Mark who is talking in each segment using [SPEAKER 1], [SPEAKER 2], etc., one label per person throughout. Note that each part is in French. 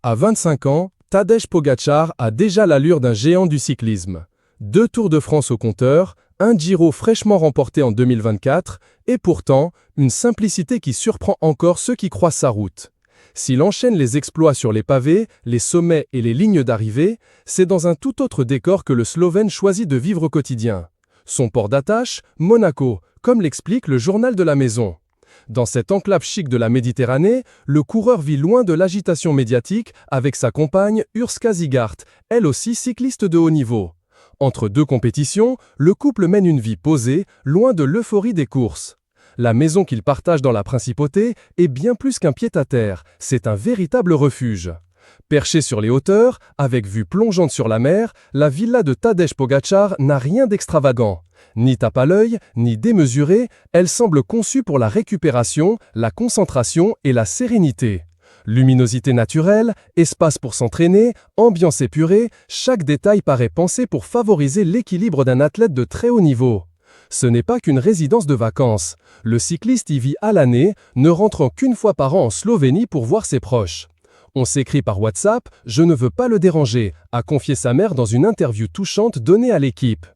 [SPEAKER 1] À 25 ans, Tadej Pogačar a déjà l'allure d'un géant du cyclisme. 2 Tours de France au compteur, un Giro fraîchement remporté en 2024, et pourtant, une simplicité qui surprend encore ceux qui croisent sa route. S'il enchaîne les exploits sur les pavés, les sommets et les lignes d'arrivée, c'est dans un tout autre décor que le Slovène choisit de vivre au quotidien. Son port d'attache, Monaco, comme l'explique le journal de la maison. Dans cette enclave chic de la Méditerranée, le coureur vit loin de l'agitation médiatique avec sa compagne Urška Zigart, elle aussi cycliste de haut niveau. Entre 2 compétitions, le couple mène une vie posée, loin de l'euphorie des courses. La maison qu'ils partagent dans la principauté est bien plus qu'un pied-à-terre, c'est un véritable refuge. Perchée sur les hauteurs, avec vue plongeante sur la mer, la villa de Tadej Pogačar n'a rien d'extravagant. Ni tape à l'œil, ni démesurée, elle semble conçue pour la récupération, la concentration et la sérénité. Luminosité naturelle, espace pour s'entraîner, ambiance épurée, chaque détail paraît pensé pour favoriser l'équilibre d'un athlète de très haut niveau. Ce n'est pas qu'une résidence de vacances. Le cycliste y vit à l'année, ne rentrant qu'une fois par an en Slovénie pour voir ses proches. On s'écrit par WhatsApp « Je ne veux pas le déranger », a confié sa mère dans une interview touchante donnée à l'équipe.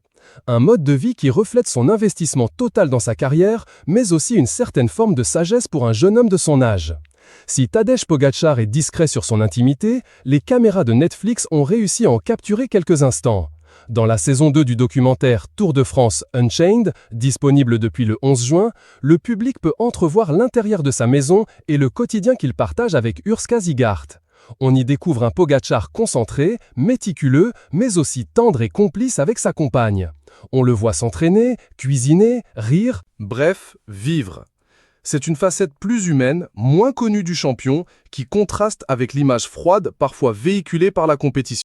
[SPEAKER 1] Un mode de vie qui reflète son investissement total dans sa carrière, mais aussi une certaine forme de sagesse pour un jeune homme de son âge. Si Tadej Pogačar est discret sur son intimité, les caméras de Netflix ont réussi à en capturer quelques instants. Dans la saison 2 du documentaire Tour de France Unchained, disponible depuis le 11 juin, le public peut entrevoir l'intérieur de sa maison et le quotidien qu'il partage avec Urška Zigart. On y découvre un Pogačar concentré, méticuleux, mais aussi tendre et complice avec sa compagne. On le voit s'entraîner, cuisiner, rire, bref, vivre. C'est une facette plus humaine, moins connue du champion, qui contraste avec l'image froide parfois véhiculée par la compétition.